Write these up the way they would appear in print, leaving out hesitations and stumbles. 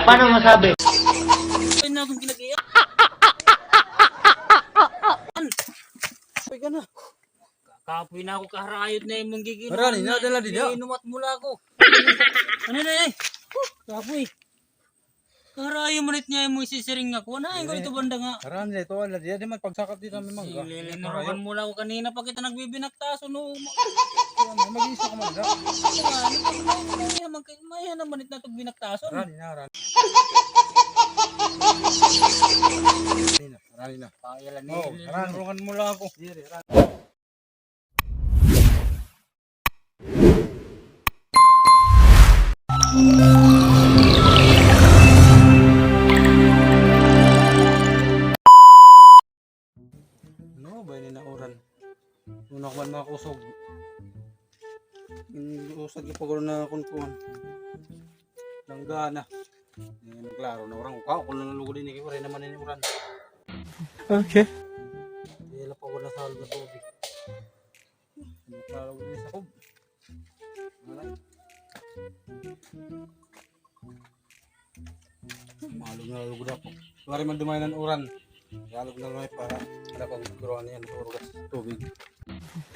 Paano masabi? Ay ka na. Kapoy na ako kaharayot na yung gigil. Marani na, dala di na. Inumat mula ako. Ano na eh? Kapoy. Karayo mo rin niya yung isisiring ako. Ano yung ito banda nga? Aran nila ito, wala di man pagsakat dito namin mangga. Lilinurukan mula ako kanina pa kita nagbibinaktaso no. Mag-isa ka mangga. Maya naman ito na itong binaktaso. Arani na, arani. Arani na. Payalan Oh, aran, rukan mo lang ako. Dire, aran. No, ba ni na oran. Una ko man makusog. Usag ipagod na kunkuan. Langgana. Ngayon klaro na orang ukaw kung nalugod din ikaw rin naman ni oran. Okay. Dila pa ko na sa alga tubig. Klaro din sa kub. Alay. Malug na lugod ako. Wari man dumayan ng oran. Yalog na lumay para dapat magkuruan yan sa tubig.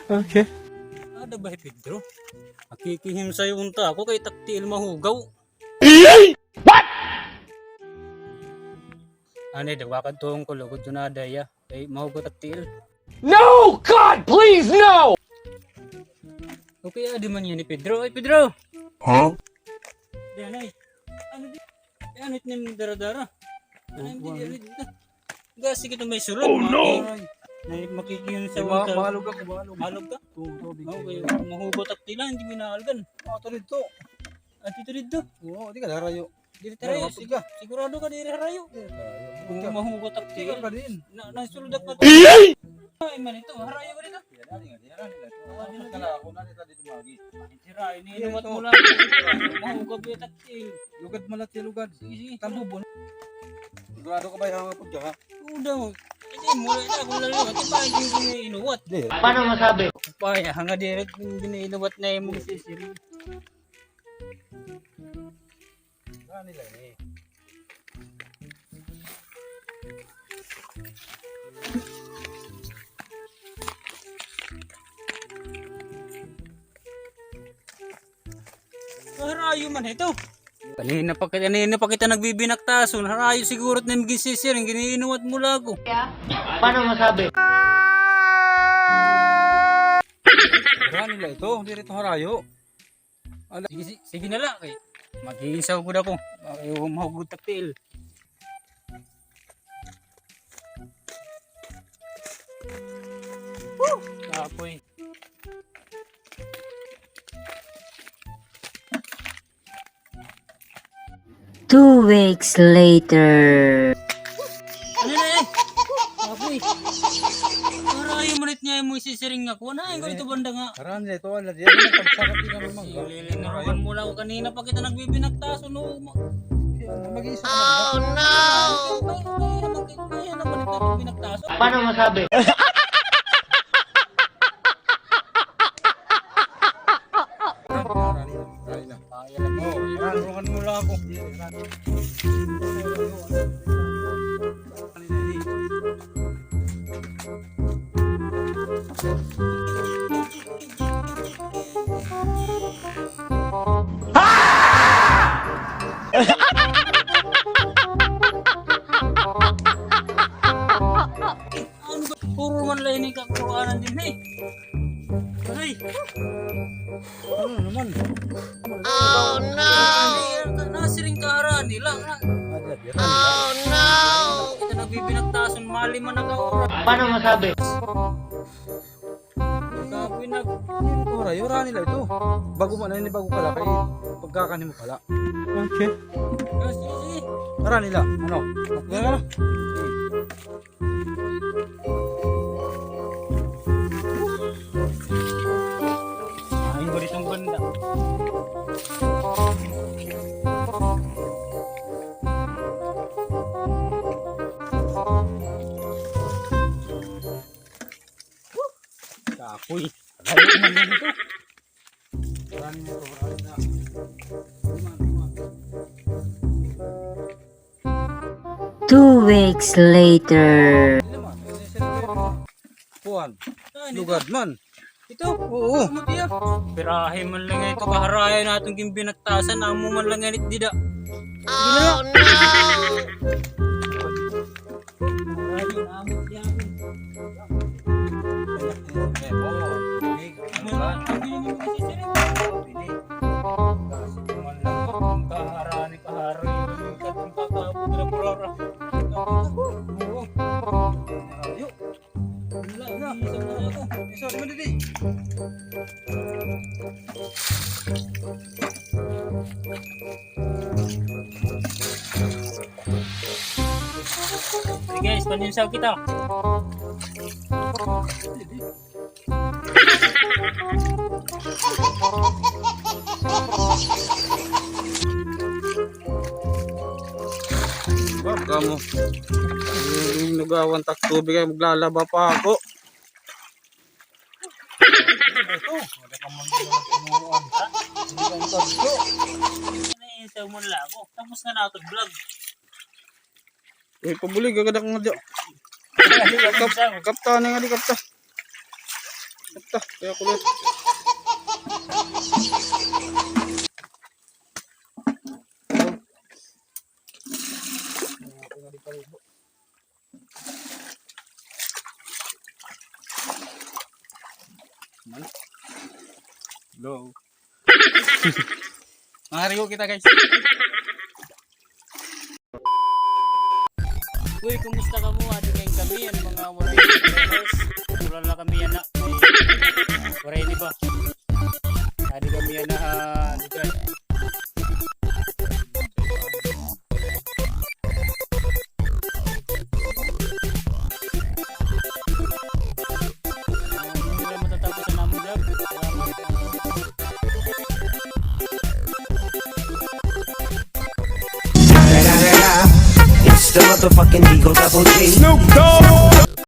Okay. Ada ba Pedro? Akikihim sa'yo unta ako kay taktil mahugaw. What? Ane dawakan tuong ko lugod na daya kay mahugaw taktil. No! God, please, no! Okay, adi man yan ni Pedro. Ay Pedro! Huh? Diyan ay. Ano di? Ano it nim dara-dara? Ano di dito? Gasi kita may sulod. Oh no! Ay makikihim sa Sa unta. mahalog ako, mahalog. Malog ka? Tubig. Okay, mahugaw taktila hindi minaalgan. Ato dito. At ito dito. Oo, di ka darayo. Dili tarayo. Mapod ka. Sigurado ka diri harayo. Kung mahugaw Di taktila. ka din. Nasulod ka. Ay man ito, harayo ka dito. Siray ni inumat mo lang. Mahugab yung taktil. Lugad malat yung lugad. Sige. Tambubon. Sigurado ka ba yung mapod ka ha? Udaw. Hindi mo rin ako lang yun. Ito pa yung inuwat. Di. Paano masabi? Paya, hanga direct yung inuwat na yung mga sisiri. Nila eh. Harayo man ito. Kanina pa kita nagbibinaktason. Harayo siguro na yung sisiring. Giniinuwat mo lang ako. Paano masabi? Kaya nila ito. Hindi rito harayo. Sige na lang. Mag-iisaw ko na ko. Ayaw mahugod taktil. Kapoy. Two weeks later. Ano na eh? Kapoy. Harayo mo rin niya yung sisiring ako. Ano yung ito banda nga? Kaya nila ito. Wala di. Ano pagsakat dito namin mangga. Lilinurukan mo lang ako kanina pa kita nagbibinaktaso no. Mag-isa ka mangga. Kaya naman ito nagbibinaktaso. Paano masabi? Rani na. Oh, ran, rukan mo lang ako. Ran. Puro man lang yung kakuruanan din eh. Ay! Ano naman? Oh no! Nasiring kaharaan nila. Oh no! Kita nagbibinaktason, mali man nag-aura. Paano masabi? Kapoy na. Ito harayo. Rani nila ito. Bago mo na yun. Bago pala. Kaya pagkakanin mo pala. Okay. Sige. Rani nila. Ano? Kaya na. Ay, ko rin banda. Kapoy. Uranin mo ito, uranin na. Lima. 2 weeks later. Lima. Kuhan. Lugad man. Ito. Oo. Matiya. Pirahe man lang ito. Kaharaya natin yung binagtasan. Amo man lang ganit dida. Oh no! Hey guys, paninsaw kita. Baka mo. Yung nagawan tak tubig ay maglalaba pa ako. Paninsaw mo lang ako. Tapos na nato vlog. Eh, pabuli, gagadak nga dyan. Kapta na nga di, kapta. Kapta, kaya kulit. Hello. Mangarigo kita guys. Uy, kumusta ka mo? Adi ngayong kami, ano mga waray viewers? Tulad lang kami yan na. Waray ni ba? Adi kami yan na lugar. Hindi lang matatapos ang aming vlog. It's the motherfucking Eagle Double G. Snoop Dogg.